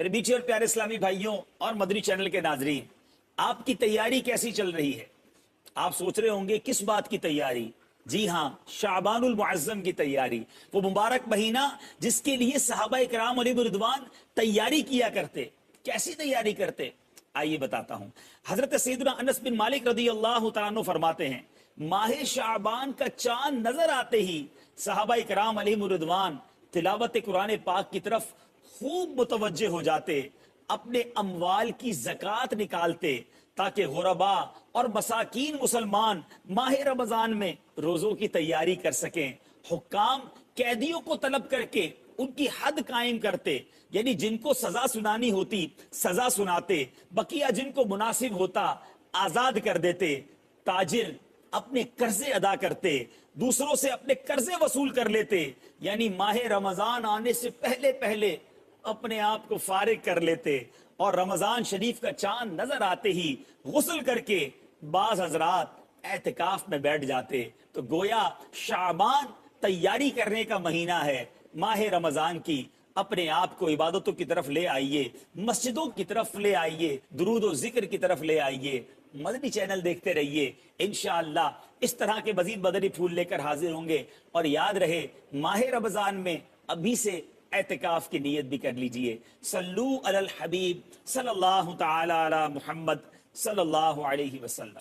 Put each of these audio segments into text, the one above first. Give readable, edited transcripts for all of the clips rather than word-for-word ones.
میرے بیچے اور پیارے اسلامی بھائیوں اور مدنی چینل کے ناظرین، آپ کی تیاری کیسی چل رہی ہے؟ آپ سوچ رہے ہوں گے کس بات کی تیاری؟ جی ہاں، شعبان المعظم کی تیاری، وہ مبارک مہینہ جس کے لیے صحابہ کرام علیہ رضوان تیاری کیا کرتے۔ کیسی تیاری کرتے؟ آئیے بتاتا ہوں۔ حضرت سیدنا انس بن مالک رضی اللہ تعالیٰ عنہ فرماتے ہیں، ماہ شعبان کا چاند نظر آتے ہی صحابہ کرام علیہ رضوان تلاوت قرآن پاک کی طرف خوب متوجہ ہو جاتے، اپنے اموال کی زکوٰۃ نکالتے تاکہ غربا اور مساکین مسلمان ماہ رمضان میں روزوں کی تیاری کر سکیں۔ حکام قیدیوں کو طلب کر کے ان کی حد قائم کرتے، یعنی جن کو سزا سنانی ہوتی سزا سناتے، بقیہ جن کو مناسب ہوتا آزاد کر دیتے۔ تاجر اپنے قرضے ادا کرتے، دوسروں سے اپنے قرضے وصول کر لیتے، یعنی ماہ رمضان آنے سے پہلے پہلے اپنے آپ کو فارغ کر لیتے، اور رمضان شریف کا چاند نظر آتے ہی غسل کر کے بعض حضرات اعتکاف میں بیٹھ جاتے۔ تو گویا شعبان تیاری کرنے کا مہینہ ہے ماہ رمضان کی۔ اپنے آپ کو عبادتوں کی طرف لے آئیے، مسجدوں کی طرف لے آئیے، درود و ذکر کی طرف لے آئیے، مدنی چینل دیکھتے رہیے۔ انشاءاللہ اس طرح کے مزید مدنی پھول لے کر حاضر ہوں گے۔ اور یاد رہے، ماہ رمضان میں ابھی سے اعتکاف کی نیت بھی کر لیجئے۔ صلو علی الحبیب صلی اللہ تعالی علی محمد صلی اللہ علیہ وسلم۔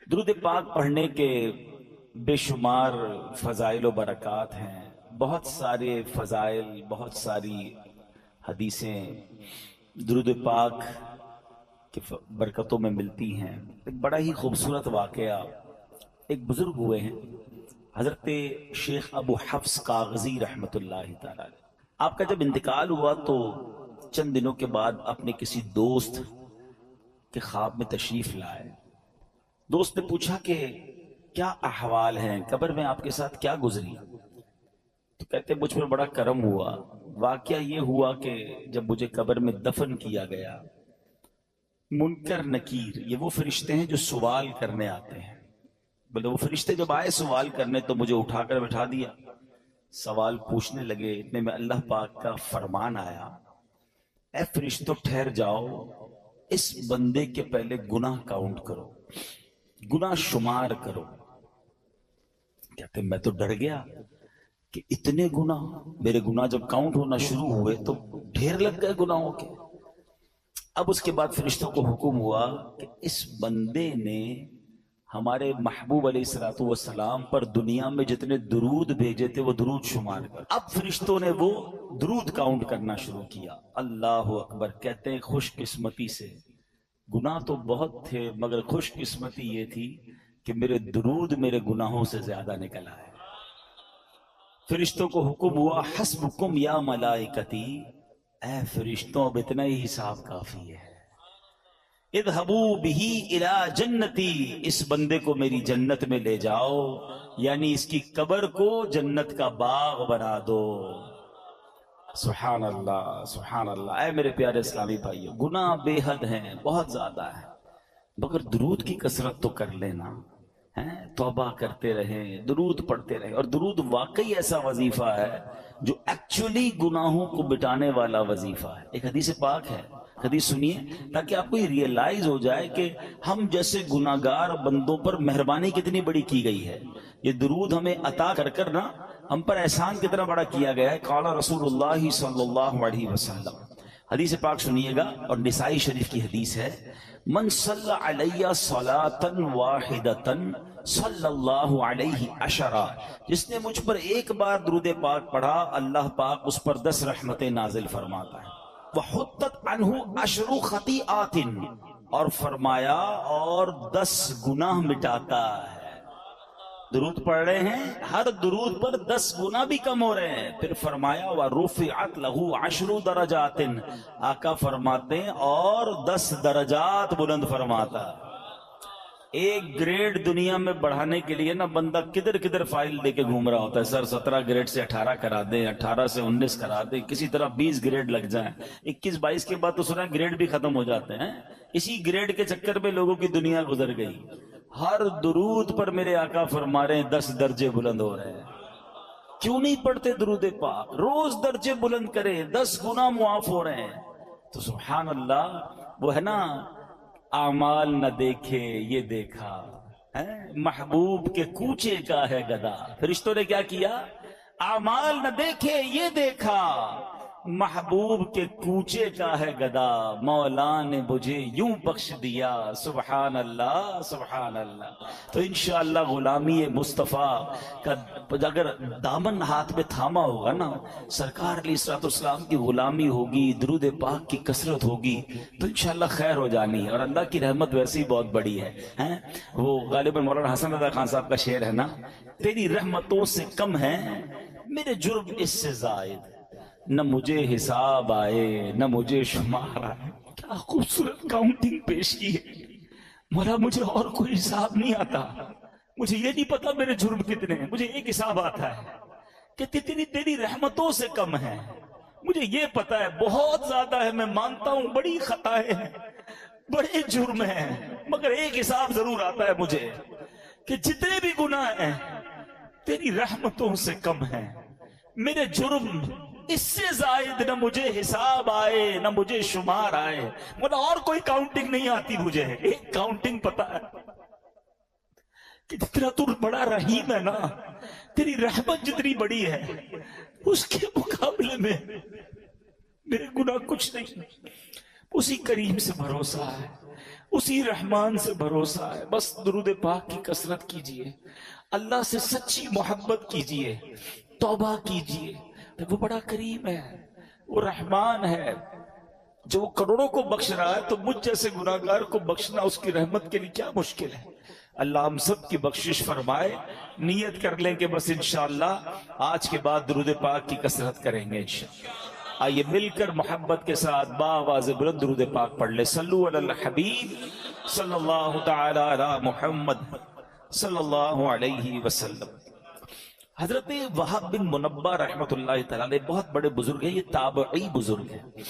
درود پاک پڑھنے کے بے شمار فضائل و برکات ہیں، بہت سارے فضائل، بہت ساری حدیثیں درود پاک کی برکتوں میں ملتی ہیں۔ ایک بڑا ہی خوبصورت واقعہ، ایک بزرگ ہوئے ہیں حضرت شیخ ابو حفص کاغذی رحمت اللہ تعالی۔ آپ کا جب انتقال ہوا تو چند دنوں کے بعد اپنے کسی دوست کے خواب میں تشریف لائے۔ دوست نے پوچھا کہ کیا احوال ہیں، قبر میں آپ کے ساتھ کیا گزری؟ تو کہتے مجھ پر بڑا کرم ہوا۔ واقعہ یہ ہوا کہ جب مجھے قبر میں دفن کیا گیا، منکر نکیر، یہ وہ فرشتے ہیں جو سوال کرنے آتے ہیں، بلے وہ فرشتے جب آئے سوال کرنے تو مجھے اٹھا کر بٹھا دیا، سوال پوچھنے لگے۔ اتنے میں اللہ پاک کا فرمان آیا، اے فرشتوں ٹھہر جاؤ، اس بندے کے پہلے گناہ کاؤنٹ کرو، گناہ شمار کرو۔ کہتے میں تو ڈر گیا کہ اتنے گناہ، میرے گناہ جب کاؤنٹ ہونا شروع ہوئے تو ڈھیر لگ گئے گناہوں کے۔ اب اس کے بعد فرشتوں کو حکم ہوا کہ اس بندے نے ہمارے محبوب علیہ السلام پر دنیا میں جتنے درود بھیجے تھے وہ درود شمار کر۔ اب فرشتوں نے وہ درود کاؤنٹ کرنا شروع کیا۔ اللہ اکبر۔ کہتے ہیں خوش قسمتی سے، گناہ تو بہت تھے مگر خوش قسمتی یہ تھی کہ میرے درود میرے گناہوں سے زیادہ نکل آئے۔ فرشتوں کو حکم ہوا، حسبکم یا ملائکتی، اے فرشتوں اب اتنا ہی حساب کافی ہے، اذهبوا به الى جنتی، اس بندے کو میری جنت میں لے جاؤ، یعنی اس کی قبر کو جنت کا باغ بنا دو۔ سبحان اللہ، سبحان اللہ۔ اے میرے پیارے اسلامی بھائیو، گناہ بے حد ہیں، بہت زیادہ ہے، مگر درود کی کثرت تو کر لینا، توبہ کرتے رہیں، درود پڑھتے رہیں۔ اور درود واقعی ایسا وظیفہ ہے جو ایکچولی گناہوں کو مٹانے والا وظیفہ ہے۔ ایک حدیث پاک ہے، حدیث سنیے تاکہ آپ کو یہ ریئلائز ہو جائے کہ ہم جیسے گناہگار بندوں پر مہربانی کتنی بڑی کی گئی ہے۔ یہ درود ہمیں عطا کر کر نا ہم پر احسان کتنا بڑا کیا گیا ہے۔ قال رسول اللہ صلی اللہ علیہ وسلم، حدیث پاک سنیے گا، اور نسائی شریف کی حدیث ہے، من صلی علیہ صلاۃ واحدۃ صلی اللہ علیہ عشرہ، جس نے مجھ پر ایک بار درود پاک پڑھا اللہ پاک اس پر 10 رحمتیں نازل فرماتا ہے۔ وحطت عنہ 10 خطیئات، اور فرمایا اور 10 گناہ مٹاتا ہے۔ درود پڑھ رہے ہیں، ہر درود پر 10 گناہ بھی کم ہو رہے ہیں۔ پھر فرمایا وَرُفِعَتْ لَهُ 10 درجات، آقا فرماتے ہیں اور 10 درجات بلند فرماتا ہے۔ ایک گریڈ دنیا میں بڑھانے کے لیے نا بندہ کدھر کدھر فائل لے کے گھوم رہا ہوتا ہے، سر 17 گریڈ سے 18 کرا دیں، 18 سے 19 کرا دیں، کسی طرح 20 گریڈ لگ جائیں، 21-22 کے بعد تو سنا گریڈ بھی ختم ہو جاتے ہیں۔ اسی گریڈ کے چکر میں لوگوں کی دنیا گزر گئی۔ ہر درود پر میرے آقا فرما رہے ہیں 10 درجے بلند ہو رہے ہیں۔ کیوں نہیں پڑھتے درود پاک؟ روز درجے بلند کریں، 10 گنا معاف ہو رہے ہیں۔ تو سبحان اللہ، وہ ہے نا، اعمال نہ دیکھے یہ دیکھا، محبوب کے کوچے کا ہے گدا۔ فرشتوں نے کیا کیا؟ اعمال نہ دیکھے یہ دیکھا، محبوب کے کوچے کا ہے گدا، مولا نے مجھے یوں بخش دیا۔ سبحان اللہ، سبحان اللہ۔ تو انشاءاللہ غلامی مصطفیٰ کا اگر دامن ہاتھ میں تھاما ہوگا نا، سرکار علیہ الصلوۃ والسلام کی غلامی ہوگی، درود پاک کی کثرت ہوگی، تو انشاءاللہ خیر ہو جانی ہے۔ اور اللہ کی رحمت ویسے ہی بہت بڑی ہے۔ وہ غالباً مولانا حسن رضا خان صاحب کا شعر ہے نا، تیری رحمتوں سے کم ہے میرے جرم اس سے زائد، نہ مجھے حساب آئے نہ مجھے شمار آئے۔ کیا خوبصورت کاؤنٹنگ پیش کی ہے۔ مولا مجھے اور کوئی حساب نہیں آتا، مجھے یہ نہیں پتا میرے جرم کتنے ہیں، مجھے ایک حساب آتا ہے کہ تیری رحمتوں سے کم ہے۔ مجھے یہ پتا ہے بہت زیادہ ہے، میں مانتا ہوں بڑی خطائیں ہیں، بڑے جرم ہیں، مگر ایک حساب ضرور آتا ہے مجھے کہ جتنے بھی گناہ ہیں تیری رحمتوں سے کم ہیں، میرے جرم اس سے زائد نہ مجھے حساب آئے نہ مجھے شمار آئے۔ مطلب اور کوئی کاؤنٹنگ نہیں آتی مجھے، ایک کاؤنٹنگ پتا ہے کہ جتنا تو بڑا رحیم ہے نا، تیری رحمت جتنی بڑی ہے اس کے مقابلے میں میرے گناہ کچھ نہیں۔ اسی کریم سے بھروسہ ہے، اسی رحمان سے بھروسہ ہے۔ بس درود پاک کی کثرت کیجئے، اللہ سے سچی محبت کیجئے، توبہ کیجئے۔ وہ بڑا کریم ہے، وہ رحمان ہے، جو کروڑوں کو بخش رہا ہے تو مجھ جیسے گناہگار کو بخشنا اس کی رحمت کے لیے کیا مشکل ہے۔ اللہ ہم سب کی بخشش فرمائے۔ نیت کر لیں کہ بس انشاءاللہ آج کے بعد درود پاک کی کثرت کریں گے انشاءاللہ۔ آئیے مل کر محبت کے ساتھ باآواز بلند درود پاک پڑھ لیں۔ صلو علی الحبیب صلی اللہ تعالی علی محمد صلی اللہ علیہ وسلم۔ حضرت وہاب بن منبہ رحمت اللہ تعالی بہت بڑے بزرگ ہیں، یہ تابعی بزرگ ہیں۔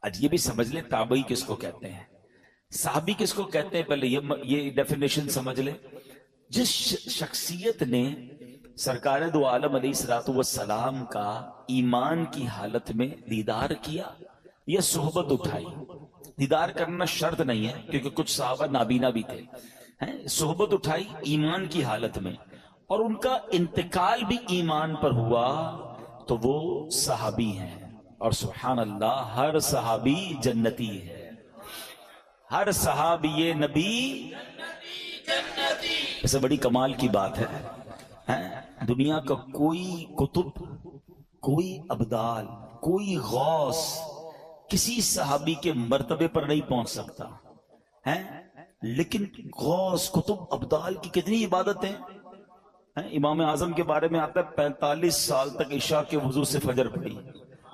آج یہ بھی سمجھ لیں تابعی کس کو کہتے ہیں، صحابی کس کو کہتے ہیں، پہلے یہ ڈیفینیشن سمجھ لیں۔ جس شخصیت نے سرکار دو عالم علیہ الصلوۃ والسلام کا ایمان کی حالت میں دیدار کیا یا صحبت اٹھائی۔ دیدار کرنا شرط نہیں ہے کیونکہ کچھ صحابہ نابینا بھی تھے، صحبت اٹھائی ایمان کی حالت میں، اور ان کا انتقال بھی ایمان پر ہوا تو وہ صحابی ہیں۔ اور سبحان اللہ، ہر صحابی جنتی ہے، ہر صحابی نبی جنتی۔ اسے بڑی کمال کی بات ہے، دنیا کا کوئی قطب، کوئی ابدال، کوئی غوث کسی صحابی کے مرتبے پر نہیں پہنچ سکتا ہے، لیکن غوث قطب ابدال کی کتنی عبادتیں۔ امام اعظم کے بارے میں آتا ہے 45 سال تک عشاء کے وضو سے فجر پڑھی۔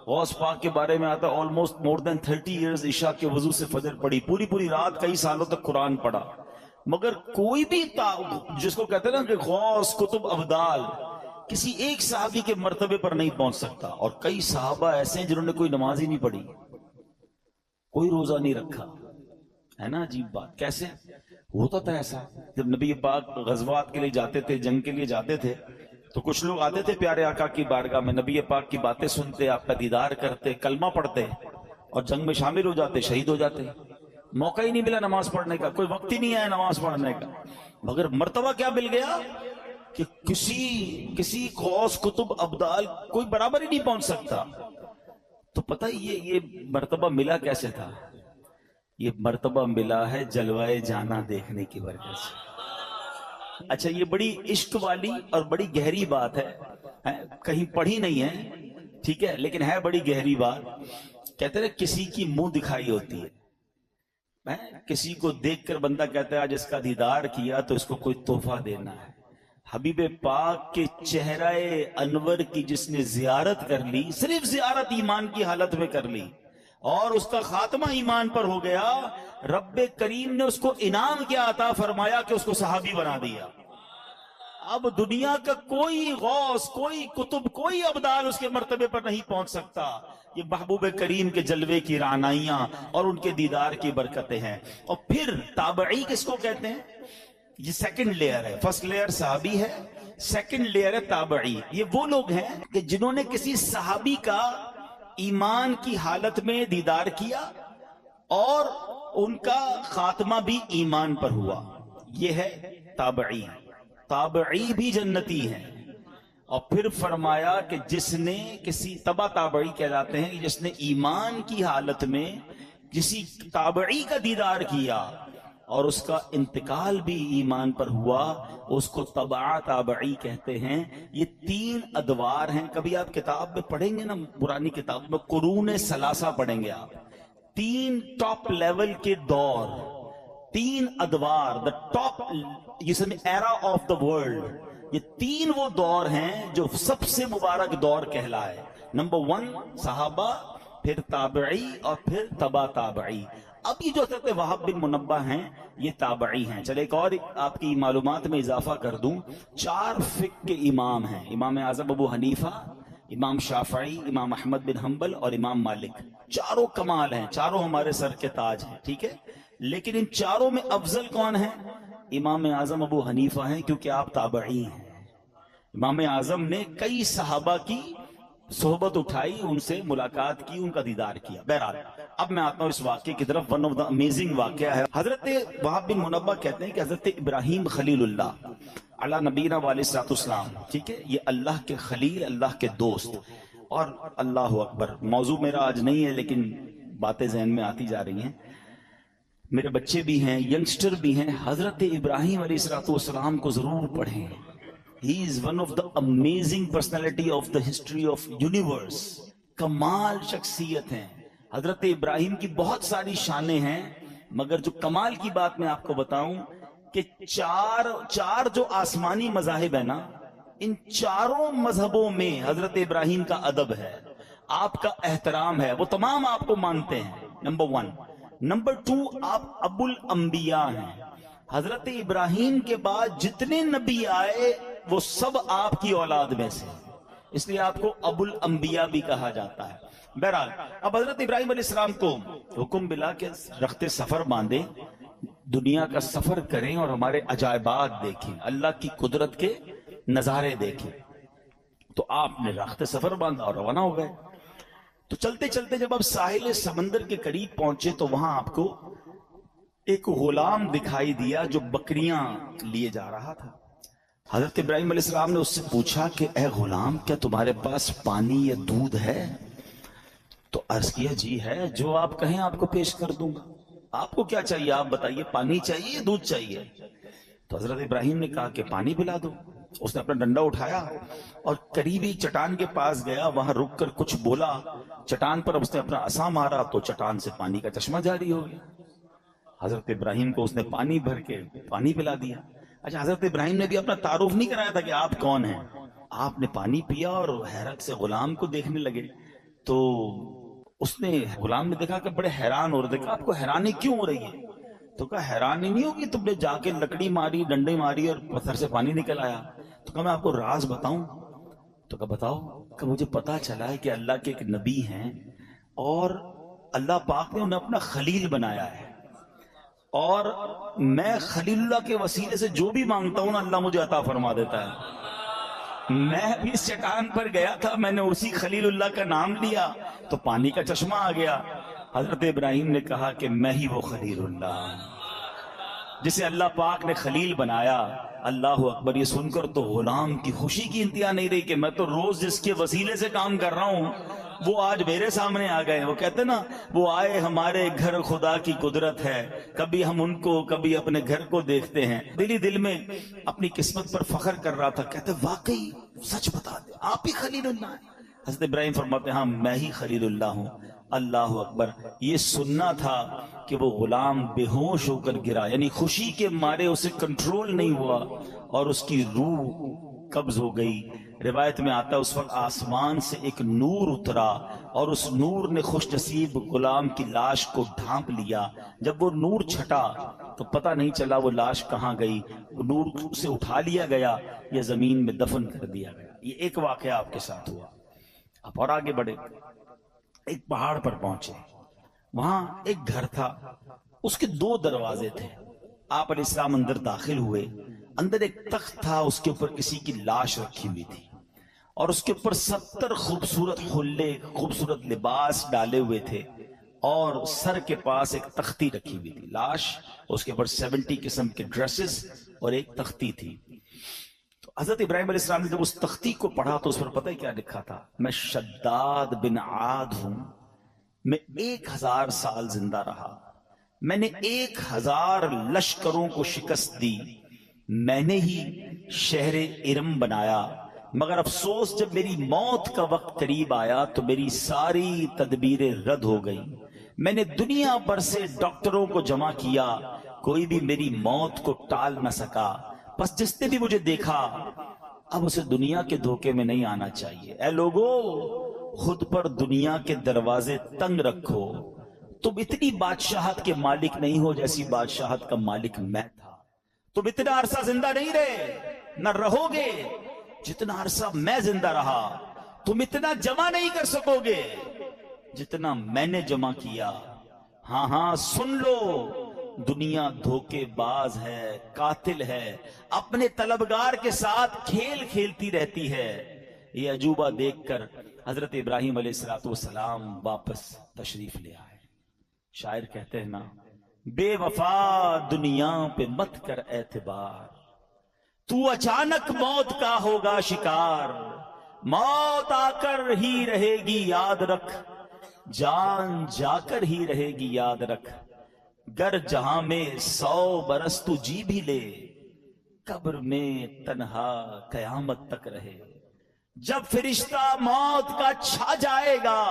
غوث پاک کے بارے میں آتا ہے almost more than 30 years عشاء کے وضو سے فجر پڑھی، پوری رات کئی سالوں تک قرآن پڑھا۔ مگر کوئی بھی جس کو کہتے ہیں نا کہ غوث قطب ابدال، کسی ایک صحابی کے مرتبے پر نہیں پہنچ سکتا۔ اور کئی صحابہ ایسے ہیں جنہوں نے کوئی نماز ہی نہیں پڑھی، کوئی روزہ نہیں رکھا، ہے نا عجیب بات۔ کیسے ہوتا تھا ایسا؟ جب نبی پاک غزوات کے لیے جاتے تھے، جنگ کے لیے جاتے تھے، تو کچھ لوگ آتے تھے پیارے آقا کی بارگاہ میں، نبی پاک کی باتیں سنتے، آپ کا دیدار کرتے، کلمہ پڑھتے، اور جنگ میں شامل ہو جاتے، شہید ہو جاتے۔ موقع ہی نہیں ملا نماز پڑھنے کا، کوئی وقت ہی نہیں آیا نماز پڑھنے کا، مگر مرتبہ کیا مل گیا کہ کسی غوث قطب ابدال کوئی برابر ہی نہیں پہنچ سکتا۔ تو پتہ یہ مرتبہ ملا کیسے تھا؟ یہ مرتبہ ملا ہے جلوائے جانا دیکھنے کی وجہ سے۔ اچھا، یہ بڑی عشق والی اور بڑی گہری بات ہے، کہیں پڑھی نہیں ہے، ٹھیک ہے، لیکن ہے بڑی گہری بات۔ کہتے ہیں کسی کی منہ دکھائی ہوتی ہے، کسی کو دیکھ کر بندہ کہتا ہے آج اس کا دیدار کیا تو اس کو کوئی تحفہ دینا ہے۔ حبیب پاک کے چہرہ انور کی جس نے زیارت کر لی، صرف زیارت ایمان کی حالت میں کر لی، اور اس کا خاتمہ ایمان پر ہو گیا، رب کریم نے اس کو انعام کیا عطا فرمایا کہ اس کو صحابی بنا دیا۔ اب دنیا کا کوئی غوث، کوئی قطب، کوئی ابدال اس کے مرتبے پر نہیں پہنچ سکتا۔ یہ محبوب کریم کے جلوے کی رعنائیاں اور ان کے دیدار کی برکتیں ہیں۔ اور پھر تابعی کس کو کہتے ہیں؟ یہ سیکنڈ لیئر ہے۔ فرسٹ لیئر صحابی ہے، سیکنڈ لیئر ہے تابعی. یہ وہ لوگ ہیں کہ جنہوں نے کسی صحابی کا ایمان کی حالت میں دیدار کیا اور ان کا خاتمہ بھی ایمان پر ہوا. یہ ہے تابعی. تابعی بھی جنتی ہیں. اور پھر فرمایا کہ جس نے کسی تبع تابعی کہلاتے ہیں، جس نے ایمان کی حالت میں کسی تابعی کا دیدار کیا اور اس کا انتقال بھی ایمان پر ہوا، اس کو تبع تابعی کہتے ہیں. یہ 3 ادوار ہیں. کبھی آپ کتاب میں پڑھیں گے نا، پرانی کتاب میں قرون ثلاثہ پڑھیں گے آپ. 3 ٹاپ لیول کے دور، 3 ادوار، the top era of the world. یہ 3 وہ دور ہیں جو سب سے مبارک دور کہلائے. نمبر 1 صحابہ، پھر تابعی اور پھر تبع تابعی. اب یہ جو حضرت وہب بن منبہ ہیں یہ تابعی ہیں. چلے ایک اور آپ کی معلومات میں اضافہ کر دوں. 4 فقہ کے امام ہیں. امام اعظم ابو حنیفہ، امام شافعی، امام احمد بن حنبل اور امام مالک. چاروں کمال ہیں، چاروں ہمارے سر کے تاج ہیں. ٹھیک ہے، لیکن ان چاروں میں افضل کون ہیں؟ امام اعظم ابو حنیفہ ہیں، کیونکہ آپ تابعی ہیں. امام اعظم نے کئی صحابہ کی صحبت اٹھائی، ان سے ملاقات کی، ان کا دیدار کیا. بہرحال اب میں آتا ہوں اس واقعے کی طرف. ون آف دا امیزنگ واقعہ ہے. حضرت وہب بن منبہ کہتے ہیں کہ حضرت ابراہیم خلیل اللہ علی نبینا علیہ الصلوۃ والسلام، ٹھیک ہے، یہ اللہ کے خلیل، اللہ کے دوست. اور اللہ اکبر، موضوع میرا آج نہیں ہے لیکن باتیں ذہن میں آتی جا رہی ہیں. میرے بچے بھی ہیں، ینگسٹر بھی ہیں. حضرت ابراہیم علیہ الصلوۃ والسلام کو ضرور پڑھیں. He is one of the amazing personality of the history of universe. کمال شخصیت ہیں. حضرت ابراہیم کی بہت ساری شانیں ہیں، مگر جو کمال کی بات میں آپ کو بتاؤں کہ چار جو آسمانی مذاہب ہیں نا، ان چاروں مذہبوں میں حضرت ابراہیم کا ادب ہے، آپ کا احترام ہے، وہ تمام آپ کو مانتے ہیں. نمبر 1. نمبر 2، آپ ابو الانبیاء ہیں. حضرت ابراہیم کے بعد جتنے نبی آئے وہ سب آپ کی اولاد میں سے، اس لیے آپ کو ابو الانبیاء بھی کہا جاتا ہے. بہرحال اب حضرت ابراہیم علیہ السلام کو حکم ملا کہ رخت سفر باندھیں، دنیا کا سفر کریں اور ہمارے عجائبات دیکھیں، اللہ کی قدرت کے نظارے دیکھیں. تو آپ نے رخت سفر باندھا اور روانہ ہو گئے. تو چلتے چلتے جب آپ ساحل سمندر کے قریب پہنچے تو وہاں آپ کو ایک غلام دکھائی دیا جو بکریاں لیے جا رہا تھا. حضرت ابراہیم علیہ السلام نے اس سے پوچھا کہ اے غلام، کیا تمہارے پاس پانی یا دودھ ہے؟ تو عرض کیا جی ہے، جو آپ کہیں آپ کو پیش کر دوں گا. آپ کو کیا چاہیے آپ بتائیے، پانی چاہیے یا دودھ چاہیے؟ تو حضرت ابراہیم نے کہا کہ پانی پلا دو. اس نے اپنا ڈنڈا اٹھایا اور قریبی چٹان کے پاس گیا، وہاں رک کر کچھ بولا. چٹان پر اس نے اپنا عصا مارا تو چٹان سے پانی کا چشمہ جاری ہو گیا. حضرت ابراہیم کو اس نے پانی بھر کے پانی پلا دیا. اچھا، حضرت ابراہیم نے بھی اپنا تعارف نہیں کرایا تھا کہ آپ کون ہیں. آپ نے پانی پیا اور حیرت سے غلام کو دیکھنے لگے. تو اس نے غلام نے دیکھا کہ بڑے حیران ہو رہے تھے. آپ کو حیرانی کیوں ہو رہی ہے؟ تو کہا حیرانی نہیں ہوگی، تم نے جا کے لکڑی ماری، ڈنڈے ماری اور پتھر سے پانی نکل آیا. تو کہا میں آپ کو راز بتاؤں؟ تو کہا بتاؤ. کہ مجھے پتا چلا ہے کہ اللہ کے ایک نبی ہیں اور اللہ پاک نے انہیں اپنا خلیل بنایا ہے، اور میں خلیل اللہ کے وسیلے سے جو بھی مانگتا ہوں نا اللہ مجھے عطا فرما دیتا ہے. میں بھی اس چٹان پر گیا تھا، میں نے اسی خلیل اللہ کا نام لیا تو پانی کا چشمہ آ گیا. حضرت ابراہیم نے کہا کہ میں ہی وہ خلیل اللہ ہوں جسے اللہ پاک نے خلیل بنایا. اللہ اکبر. یہ سن کر تو غلام کی خوشی کی انتہا نہیں رہی کہ میں تو روز جس کے وسیلے سے کام کر رہا ہوں وہ آج میرے سامنے آ گئے. وہ کہتے نا، وہ آئے ہمارے گھر خدا کی قدرت ہے، کبھی ہم ان کو کبھی اپنے گھر کو دیکھتے ہیں. دل ہی دل میں اپنی قسمت پر فخر کر رہا تھا. کہتے واقعی سچ بتا دے آپ ہی خلیل اللہ ہیں. حضرت ابراہیم فرماتے ہاں میں ہی خلیل اللہ ہوں. اللہ اکبر. یہ سننا تھا کہ وہ غلام بے ہوش ہو کر گرا، یعنی خوشی کے مارے اسے کنٹرول نہیں ہوا اور اس کی روح قبض ہو گئی. روایت میں آتا ہے اس وقت آسمان سے ایک نور اترا اور اس نور نے خوش نصیب غلام کی لاش کو ڈھانپ لیا. جب وہ نور چھٹا تو پتہ نہیں چلا وہ لاش کہاں گئی. وہ نور سے اٹھا لیا گیا یا زمین میں دفن کر دیا گیا. یہ ایک واقعہ آپ کے ساتھ ہوا. آپ اور آگے بڑھے، ایک پہاڑ پر پہنچے، وہاں ایک گھر تھا، اس کے 2 دروازے تھے. آپ علیہ السلام اندر داخل ہوئے. اندر ایک تخت تھا، اس کے اوپر کسی کی لاش رکھی ہوئی تھی، اور اس کے اوپر 70 خوبصورت حلے، خوبصورت لباس ڈالے ہوئے تھے، اور سر کے پاس ایک تختی رکھی ہوئی تھی، لاش، اس کے اوپر 70 قسم کے ڈریسز اور ایک تختی تھی۔ تو حضرت ابراہیم علیہ السلام نے جب اس تختی کو پڑھا تو اس پر پتہ ہے کیا لکھا تھا؟ میں شداد بن عاد ہوں، میں 1000 سال زندہ رہا، میں نے 1000 لشکروں کو شکست دی، میں نے ہی شہر ارم بنایا، مگر افسوس جب میری موت کا وقت قریب آیا تو میری ساری تدبیریں رد ہو گئی، میں نے دنیا بھر سے ڈاکٹروں کو جمع کیا، کوئی بھی میری موت کو ٹال نہ سکا، بس جس نے بھی مجھے دیکھا اب اسے دنیا کے دھوکے میں نہیں آنا چاہیے۔ اے لوگو، خود پر دنیا کے دروازے تنگ رکھو، تم اتنی بادشاہت کے مالک نہیں ہو جیسی بادشاہت کا مالک میں تھا، تم اتنا عرصہ زندہ نہیں رہے، نہ رہو گے جتنا عرصہ میں زندہ رہا، تم اتنا جمع نہیں کر سکو گے جتنا میں نے جمع کیا۔ ہاں ہاں سن لو، دنیا دھوکے باز ہے، قاتل ہے، اپنے طلبگار کے ساتھ کھیل کھیلتی رہتی ہے۔ یہ عجوبہ دیکھ کر حضرت ابراہیم علیہ السلام واپس تشریف لے آئے۔ شاعر کہتے ہیں نا، بے وفا دنیا پہ مت کر اعتبار، تو اچانک موت کا ہوگا شکار، موت آ کر ہی رہے گی یاد رکھ، جان جا کر ہی رہے گی یاد رکھ، گر جہاں میں 100 برس تو جی بھی لے، قبر میں تنہا قیامت تک رہے، جب فرشتہ موت کا چھا جائے گا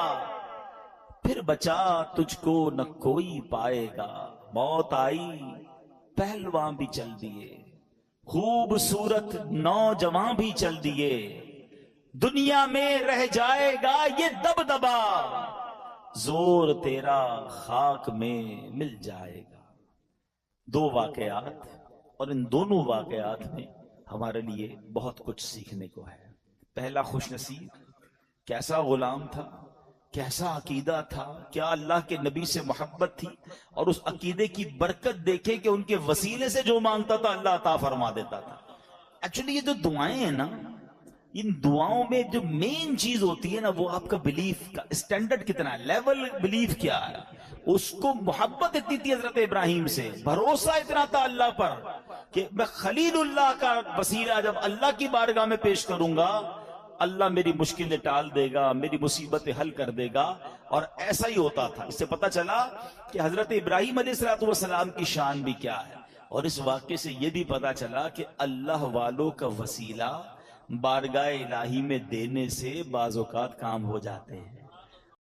پھر بچا تجھ کو نہ کوئی پائے گا، موت آئی پہلواں بھی چل دیے، خوبصورت نوجوان بھی چل دیے، دنیا میں رہ جائے گا یہ دبدبا، زور تیرا خاک میں مل جائے گا۔ 2 واقعات، اور ان دونوں واقعات میں ہمارے لیے بہت کچھ سیکھنے کو ہے۔ پہلا، خوش نصیب کیسا غلام تھا، کیسا عقیدہ تھا، کیا اللہ کے نبی سے محبت تھی، اور اس عقیدے کی برکت دیکھے کہ ان کے وسیلے سے جو مانگتا تھا اللہ عطا فرما دیتا تھا۔ ایکچولی یہ جو دعائیں ہیں نا، ان دعاؤں میں جو مین چیز ہوتی ہے نا، وہ آپ کا بلیف کا اسٹینڈرڈ کتنا ہے، لیول بلیف کیا ہے۔ اس کو محبت اتنی تھی حضرت ابراہیم سے، بھروسہ اتنا تھا اللہ پر کہ میں خلیل اللہ کا وسیلہ جب اللہ کی بارگاہ میں پیش کروں گا، اللہ میری مشکلیں ٹال دے گا، میری مصیبتیں حل کر دے گا۔ اور ایسا ہی ہوتا تھا۔ اس سے پتہ چلا کہ حضرت ابراہیم علیہ السلام کی شان بھی کیا ہے، اور اس واقعے سے یہ بھی پتہ چلا کہ اللہ والوں کا وسیلہ بارگاہ الہی میں دینے سے بعض اوقات کام ہو جاتے ہیں۔